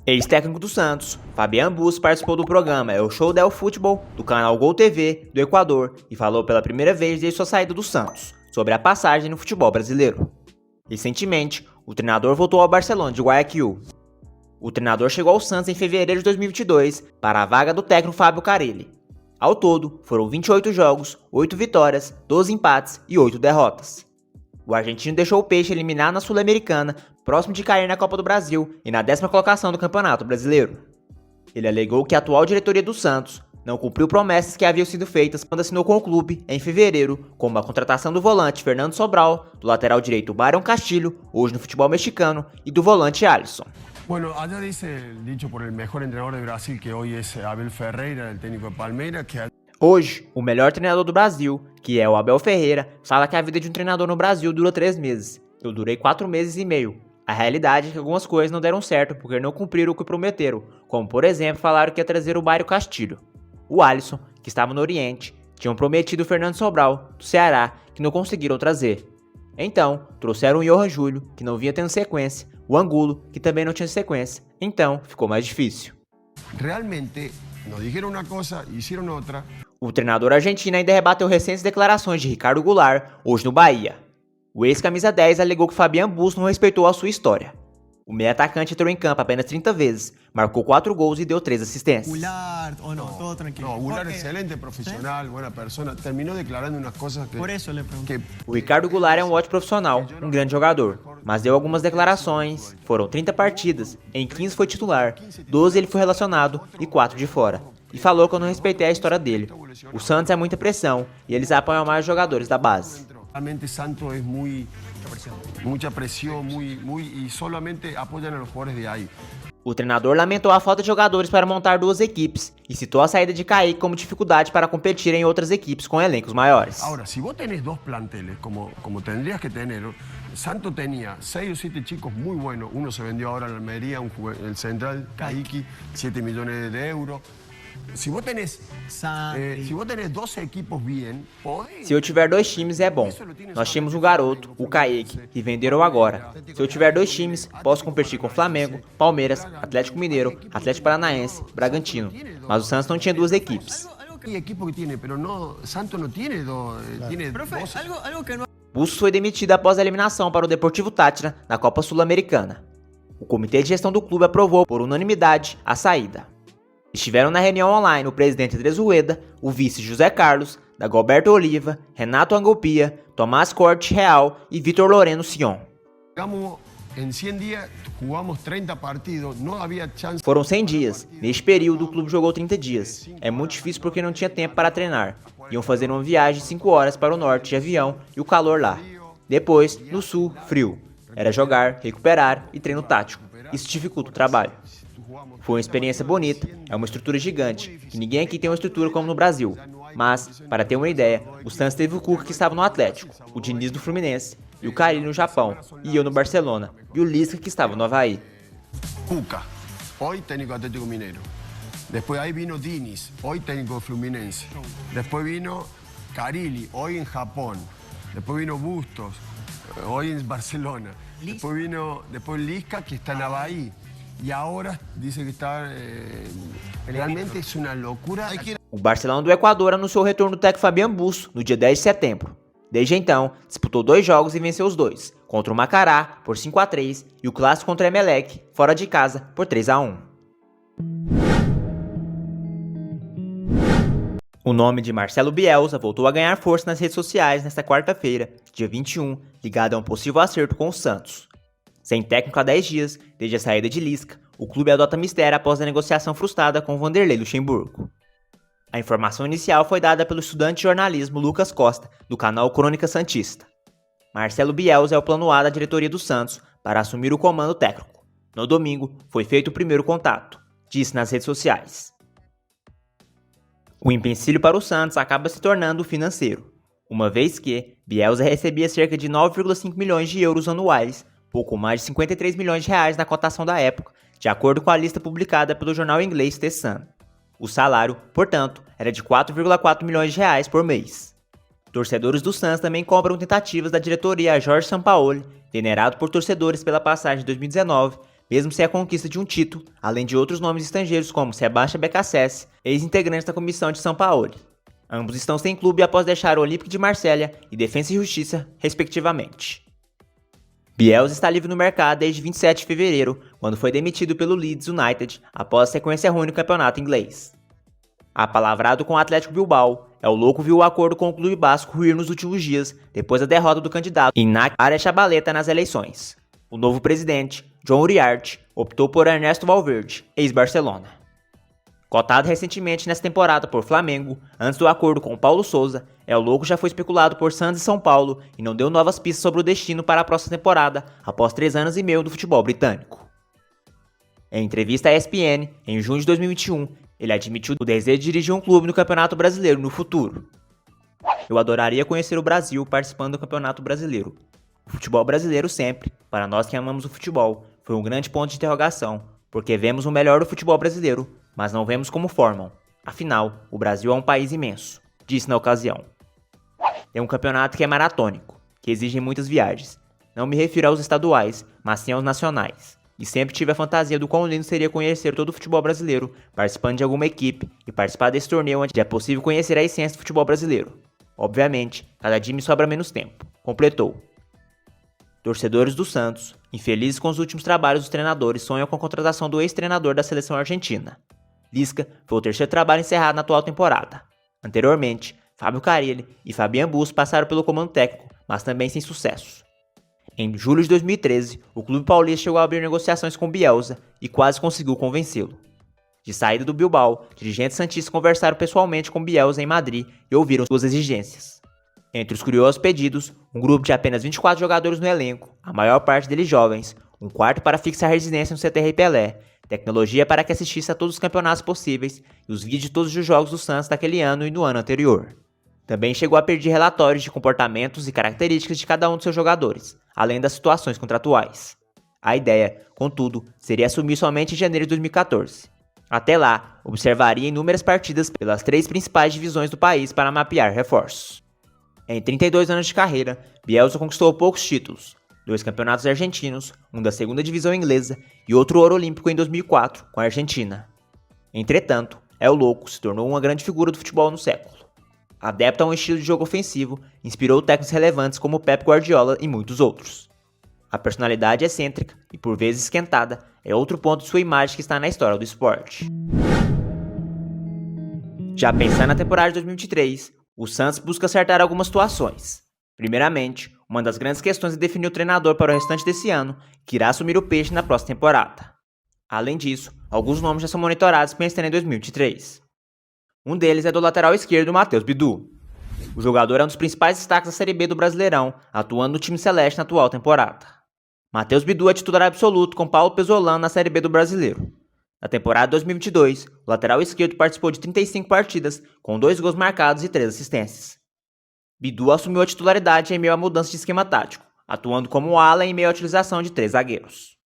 Ex-técnico do Santos, Fabian Busto participou do programa É o Show del Futebol, do canal Gol TV, do Equador, e falou pela primeira vez desde sua saída do Santos, sobre a passagem no futebol brasileiro. Recentemente, o treinador voltou ao Barcelona de Guayaquil. O treinador chegou ao Santos em fevereiro de 2022 para a vaga do técnico Fábio Carelli. Ao todo, foram 28 jogos, 8 vitórias, 12 empates e 8 derrotas. O argentino deixou o Peixe eliminado na Sul-Americana, próximo de cair na Copa do Brasil e na 10ª colocação do Campeonato Brasileiro. Ele alegou que a atual diretoria do Santos não cumpriu promessas que haviam sido feitas quando assinou com o clube em fevereiro, como a contratação do volante Fernando Sobral, do lateral direito Byron Castilho, hoje no futebol mexicano, e do volante Alisson. Bueno, allá dice, dicho por el mejor entrenador de Brasil, que hoy es Abel Ferreira, el técnico de Palmeiras, que... Hoje, o melhor treinador do Brasil, que é o Abel Ferreira, fala que a vida de um treinador no Brasil dura 3 meses. Eu durei 4 meses e meio. A realidade é que algumas coisas não deram certo porque não cumpriram o que prometeram, como por exemplo falaram que ia trazer o Byron Castilho. O Alisson, que estava no Oriente, tinham prometido o Fernando Sobral, do Ceará, que não conseguiram trazer. Então, trouxeram o Johan Júlio, que não vinha tendo sequência, o Angulo, que também não tinha sequência. Então, ficou mais difícil. Realmente, nos dijeron una cosa, hicieron otra. O treinador argentino ainda rebateu recentes declarações de Ricardo Goulart, hoje no Bahia. O ex-camisa 10 alegou que Fabian Busto não respeitou a sua história. O meio-atacante entrou em campo apenas 30 vezes, marcou 4 gols e deu 3 assistências. Goulart, o no, todo tranquilo. No, Goulart excelente profissional, buena persona. Terminou declarando umas coisas que... Por isso le pergunto. O Ricardo Goulart é um ótimo profissional, um grande jogador, mas deu algumas declarações. Foram 30 partidas, em 15 foi titular, 12 ele foi relacionado e 4 de fora. E falou que eu não respeitei a história dele. O Santos é muita pressão e eles apoiam mais os jogadores da base. Realmente Santos é muita pressão, e solamente apoiam os jogadores de aí. O treinador lamentou a falta de jogadores para montar 2 equipes e citou a saída de Kaique como dificuldade para competir em outras equipes com elencos maiores. Agora, se você tenés 2 planteles, como tendrías que ter, Santos tinha 6 ou 7 chicos muito buenos. Uno se vendeu agora na Almería, el central, Kaique, 7 milhões de euros. Se você tenés 12 equipos bem, pode... Se eu tiver 2 times é bom. Nós tínhamos um garoto, o Kaique, que venderam agora. Se eu tiver 2 times, posso competir com Flamengo, Palmeiras, Atlético Mineiro, Atlético Paranaense, Bragantino. Mas o Santos não tinha 2 equipes. Tem equipo que tem, mas Santos não tem 12. Bustos foi demitido após a eliminação para o Deportivo Táchira na Copa Sul-Americana. O comitê de gestão do clube aprovou por unanimidade a saída. Estiveram na reunião online o presidente Andrés Rueda, o vice José Carlos, Dagoberto Oliva, Renato Angopia, Tomás Corte Real e Vitor Loreno Sion. Em 100 dias, jogamos 30 partidos, não havia chance. Foram 100 dias. Neste período, o clube jogou 30 dias. É muito difícil porque não tinha tempo para treinar. Iam fazer uma viagem de 5 horas para o norte de avião e o calor lá. Depois, no sul, frio. Era jogar, recuperar e treino tático. Isso dificulta o trabalho. Foi uma experiência bonita, é uma estrutura gigante, que ninguém aqui tem uma estrutura como no Brasil. Mas, para ter uma ideia, o Santos teve o Cuca que estava no Atlético, o Diniz do Fluminense, e o Carille no Japão, e eu no Barcelona, e o Lisca que estava no Avaí. Cuca, hoje técnico do Atlético Mineiro. Depois aí vino Diniz, hoje técnico do Fluminense. Depois vino Carille, hoje em Japão. Depois vino Bustos, hoje em Barcelona. Depois Lisca, que está no Avaí. E agora diz que está... realmente é uma loucura. O Barcelona do Equador anunciou o retorno do técnico Fabian Busto no dia 10 de setembro. Desde então, disputou 2 jogos e venceu os 2, contra o Macará por 5-3 e o clássico contra o Emelec, fora de casa, por 3-1. O nome de Marcelo Bielsa voltou a ganhar força nas redes sociais nesta quarta-feira, dia 21, ligado a um possível acerto com o Santos. Sem técnico há 10 dias, desde a saída de Lisca, o clube adota mistério após a negociação frustrada com Vanderlei Luxemburgo. A informação inicial foi dada pelo estudante de jornalismo Lucas Costa, do canal Crônica Santista. Marcelo Bielsa é o plano A da diretoria do Santos para assumir o comando técnico. No domingo, foi feito o primeiro contato, disse nas redes sociais. O empecilho para o Santos acaba se tornando o financeiro, uma vez que Bielsa recebia cerca de 9,5 milhões de euros anuais, pouco mais de 53 milhões de reais na cotação da época, de acordo com a lista publicada pelo jornal inglês The Sun. O salário, portanto, era de 4,4 milhões de reais por mês. Torcedores do Santos também cobram tentativas da diretoria Jorge Sampaoli, venerado por torcedores pela passagem de 2019, mesmo sem a conquista de um título, além de outros nomes estrangeiros como Sebastião Becassese, ex-integrante da comissão de Sampaoli. Ambos estão sem clube após deixar o Olympique de Marselha e Defensa e Justiça, respectivamente. Bielsa está livre no mercado desde 27 de fevereiro, quando foi demitido pelo Leeds United após a sequência ruim no campeonato inglês. Apalavrado com o Atlético Bilbao, o louco viu o acordo com o clube basco ruir nos últimos dias, depois da derrota do candidato Iñaki Aretxabaleta nas eleições. O novo presidente, John Uriarte, optou por Ernesto Valverde, ex-Barcelona. Cotado recentemente nesta temporada por Flamengo, antes do acordo com Paulo Sousa, o louco já foi especulado por Santos e São Paulo e não deu novas pistas sobre o destino para a próxima temporada, após 3 anos e meio do futebol britânico. Em entrevista à ESPN, em junho de 2021, ele admitiu o desejo de dirigir um clube no Campeonato Brasileiro no futuro. Eu adoraria conhecer o Brasil participando do Campeonato Brasileiro. O futebol brasileiro sempre, para nós que amamos o futebol, foi um grande ponto de interrogação, porque vemos o melhor do futebol brasileiro, mas não vemos como formam. Afinal, o Brasil é um país imenso, disse na ocasião. É um campeonato que é maratônico, que exige muitas viagens. Não me refiro aos estaduais, mas sim aos nacionais. E sempre tive a fantasia do quão lindo seria conhecer todo o futebol brasileiro, participando de alguma equipe e participar desse torneio onde é possível conhecer a essência do futebol brasileiro. Obviamente, cada dia me sobra menos tempo, completou. Torcedores do Santos, infelizes com os últimos trabalhos dos treinadores, sonham com a contratação do ex-treinador da seleção argentina. Lisca foi o terceiro trabalho encerrado na atual temporada. Anteriormente, Fábio Carille e Fabian Busso passaram pelo comando técnico, mas também sem sucesso. Em julho de 2013, o clube paulista chegou a abrir negociações com Bielsa e quase conseguiu convencê-lo. De saída do Bilbao, dirigentes santistas conversaram pessoalmente com Bielsa em Madrid e ouviram suas exigências. Entre os curiosos pedidos, um grupo de apenas 24 jogadores no elenco, a maior parte deles jovens, um quarto para fixar residência no CT Rei Pelé, tecnologia para que assistisse a todos os campeonatos possíveis e os vídeos de todos os jogos do Santos daquele ano e do ano anterior. Também chegou a pedir relatórios de comportamentos e características de cada um dos seus jogadores, além das situações contratuais. A ideia, contudo, seria assumir somente em janeiro de 2014. Até lá, observaria inúmeras partidas pelas 3 principais divisões do país para mapear reforços. Em 32 anos de carreira, Bielsa conquistou poucos títulos, 2 campeonatos argentinos, um da segunda divisão inglesa e outro ouro olímpico em 2004, com a Argentina. Entretanto, o louco se tornou uma grande figura do futebol no século. Adepto a um estilo de jogo ofensivo, inspirou técnicos relevantes como Pep Guardiola e muitos outros. A personalidade excêntrica e por vezes esquentada é outro ponto de sua imagem que está na história do esporte. Já pensando na temporada de 2023, o Santos busca acertar algumas situações. Primeiramente, uma das grandes questões é definir o treinador para o restante desse ano, que irá assumir o peixe na próxima temporada. Além disso, alguns nomes já são monitorados pensando em 2023. Um deles é do lateral esquerdo, Matheus Bidu. O jogador é um dos principais destaques da Série B do Brasileirão, atuando no time celeste na atual temporada. Matheus Bidu é titular absoluto com Paulo Pesolano na Série B do Brasileiro. Na temporada 2022, o lateral esquerdo participou de 35 partidas, com 2 gols marcados e 3 assistências. Bidu assumiu a titularidade em meio à mudança de esquema tático, atuando como ala em meio à utilização de 3 zagueiros.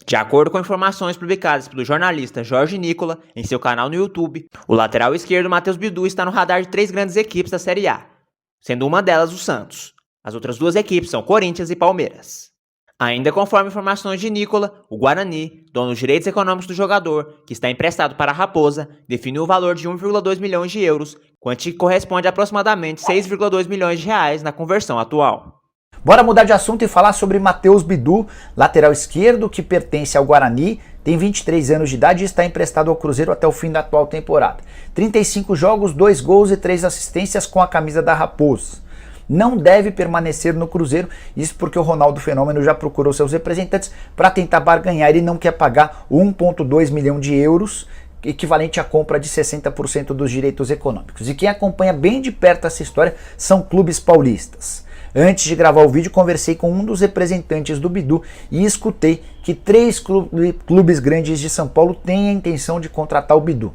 De acordo com informações publicadas pelo jornalista Jorge Nicola em seu canal no YouTube, o lateral esquerdo Matheus Bidu está no radar de 3 grandes equipes da Série A, sendo uma delas o Santos. As outras 2 equipes são Corinthians e Palmeiras. Ainda conforme informações de Nicola, o Guarani, dono dos direitos econômicos do jogador, que está emprestado para a Raposa, definiu o valor de 1,2 milhões de euros, quantia que corresponde a aproximadamente 6,2 milhões de reais na conversão atual. Bora mudar de assunto e falar sobre Matheus Bidu, lateral esquerdo que pertence ao Guarani, tem 23 anos de idade e está emprestado ao Cruzeiro até o fim da atual temporada. 35 jogos, 2 gols e 3 assistências com a camisa da Raposa. Não deve permanecer no Cruzeiro, isso porque o Ronaldo Fenômeno já procurou seus representantes para tentar barganhar. Ele não quer pagar 1,2 milhão de euros, equivalente à compra de 60% dos direitos econômicos. E quem acompanha bem de perto essa história são clubes paulistas. Antes de gravar o vídeo, conversei com um dos representantes do Bidu e escutei que 3 clubes grandes de São Paulo têm a intenção de contratar o Bidu: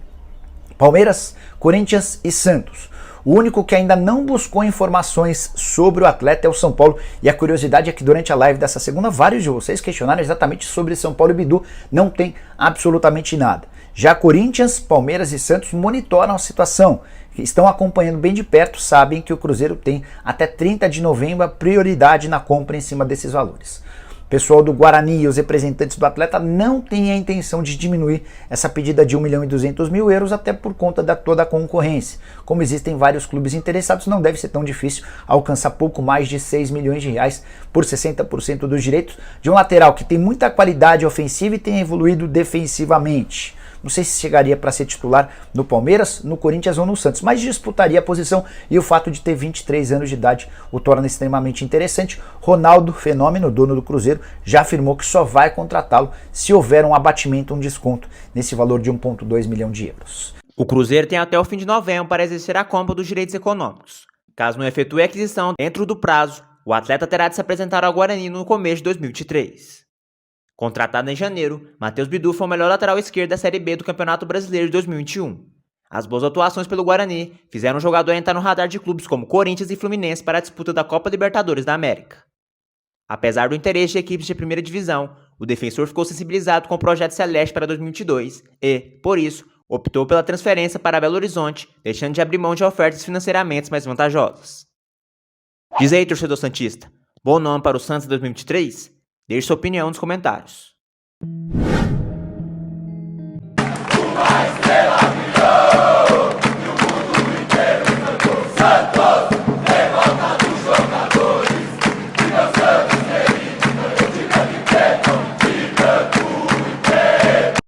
Palmeiras, Corinthians e Santos. O único que ainda não buscou informações sobre o atleta é o São Paulo, e a curiosidade é que durante a live dessa segunda, vários de vocês questionaram exatamente sobre São Paulo e Bidu. Não tem absolutamente nada. Já Corinthians, Palmeiras e Santos monitoram a situação, estão acompanhando bem de perto, sabem que o Cruzeiro tem até 30 de novembro a prioridade na compra em cima desses valores. pessoal do Guarani e os representantes do atleta não têm a intenção de diminuir essa pedida de 1.200.000 euros, até por conta da toda a concorrência. Como existem vários clubes interessados, não deve ser tão difícil alcançar pouco mais de 6 milhões de reais por 60% dos direitos de um lateral que tem muita qualidade ofensiva e tem evoluído defensivamente. Não sei se chegaria para ser titular no Palmeiras, no Corinthians ou no Santos, mas disputaria a posição, e o fato de ter 23 anos de idade o torna extremamente interessante. Ronaldo, fenômeno, dono do Cruzeiro, já afirmou que só vai contratá-lo se houver um abatimento, um desconto nesse valor de 1,2 milhão de euros. O Cruzeiro tem até o fim de novembro para exercer a compra dos direitos econômicos. Caso não efetue a aquisição dentro do prazo, o atleta terá de se apresentar ao Guarani no começo de 2023. Contratado em janeiro, Matheus Bidu foi o melhor lateral esquerdo da Série B do Campeonato Brasileiro de 2021. As boas atuações pelo Guarani fizeram o jogador entrar no radar de clubes como Corinthians e Fluminense para a disputa da Copa Libertadores da América. Apesar do interesse de equipes de primeira divisão, o defensor ficou sensibilizado com o projeto Celeste para 2022 e, por isso, optou pela transferência para Belo Horizonte, deixando de abrir mão de ofertas financeiramente mais vantajosas. Diz aí, torcedor santista, bom nome para o Santos em 2023? Deixe sua opinião nos comentários.